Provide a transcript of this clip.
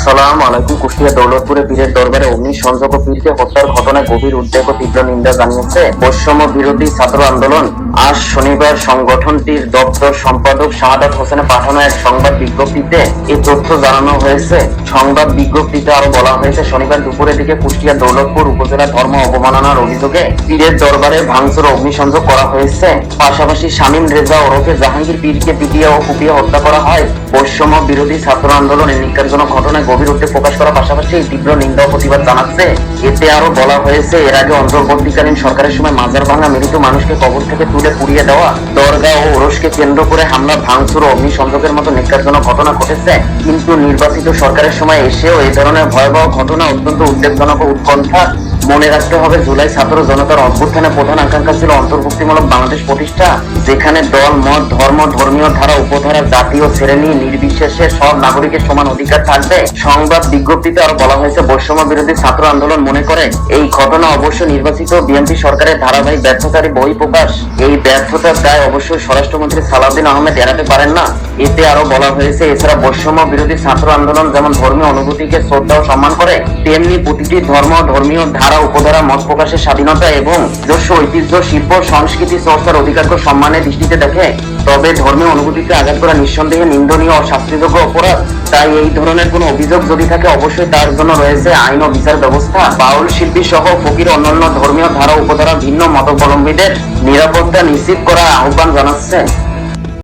আসসালামু আলাইকুম। কুষ্টিয়া দৌলতপুরে পীরের দরবারে অগ্নিসংযোগ ও পীরকে হত্যার ঘটনায় গভীর উদ্বেগ ও তীব্র নিন্দা জানিয়েছে বৈষম্য বিরোধী ছাত্র আন্দোলন। আজ শনিবার সংগঠনটির দপ্তর সম্পাদক শাহাদাত হোসেনের পাঠানো এক সংবাদ বিজ্ঞপ্তিতে এই তথ্য জানানো হয়েছে। সংবাদ বিজ্ঞপ্তিতে আরো বলা হয়েছে, শনিবার দুপুরের দিকে কুষ্টিয়া দৌলতপুর উপজেলা ধর্ম অবমাননার অভিযোগে পীরের দরবারে ভাঙচুর ও অগ্নিসংযোগ করা হয়েছে। পাশাপাশি শামীম রেজা ওরফে জাহাঙ্গীর পীরকে পিটিয়ে ও কুপিয়ে হত্যা করা হয়। বৈষম্য বিরোধী ছাত্র আন্দোলনের নিকারজনক ঘটনায় গভীর উদ্বেগ প্রকাশ করার পাশাপাশি তীব্র নিন্দা ও প্রতিবাদ জানাচ্ছে। এতে আরো বলা হয়েছে, এর আগে অন্তর্বর্তীকালীন সরকারের সময় মাজার ভাঙা মৃত মানুষকে কবর থেকে তুলে পুড়িয়ে দেওয়া, দরগা ও ওরসকে কেন্দ্র করে হামলা, ভাঙচুর ও অগ্নিসংযোগের মতো নিকারজনক ঘটনা ঘটেছে। কিন্তু নির্বাচিত সরকারের সময় এসেও এই ধরনের ভয়াবহ ঘটনা অত্যন্ত উদ্বেগজনক ও উৎকণ্ঠা। মনে রাখতে হবে, জুলাই ছাত্র জনতার অভ্যুত্থানের প্রধান আকাঙ্ক্ষা ছিল অন্তর্ভুক্তিমূলক বাংলাদেশ প্রতিষ্ঠা, যেখানে দল, মত, ধর্ম, ধর্মীয় ধারা, উপধারা, জাতি ও শ্রেণী নির্বিশেষে সব নাগরিকের সমান অধিকার থাকবে। সংবাদ বিজ্ঞপ্তিতে আরো বলা হয়েছে, বৈষম্য বিরোধী ছাত্র আন্দোলন মনে করে এই ঘটনা অবশ্য নির্বাচিত বিএনপি সরকারের ধারাবাহিক ব্যর্থতারই বহিঃপ্রকাশ। এই ব্যর্থতার দায় অবশ্যই স্বরাষ্ট্রমন্ত্রী সালাউদ্দিন আহমেদ এড়াতে পারেন না। এতে আরো বলা হয়েছে, এছাড়া বৈষম্য বিরোধী ছাত্র আন্দোলন যেমন ধর্মীয় অনুভূতিকে শ্রদ্ধা ও সম্মান করে, তেমনি প্রতিটি ধর্ম, ধর্মীয় ধারা, উপধারা, মত প্রকাশের স্বাধীনতা এবং নিজস্ব ঐতিহ্য, শিল্প, সংস্কৃতি চর্চার অধিকারকে সম্মানের দৃষ্টিতে দেখে। তবে ধর্মীয় অনুভূতিতে আঘাত করা নিঃসন্দেহে নিন্দনীয় ও শাস্তিযোগ্য অপরাধ। তাই এই ধরনের কোনো অভিযোগ যদি থাকে, অবশ্যই তার জন্য রয়েছে আইন ও বিচার ব্যবস্থা। বাউল শিল্পী সহ ফকির অন্যান্য ধর্মীয় ধারা, উপধারা, ভিন্ন মতাবলম্বীদের নিরাপত্তা নিশ্চিত করার আহ্বান জানাচ্ছে।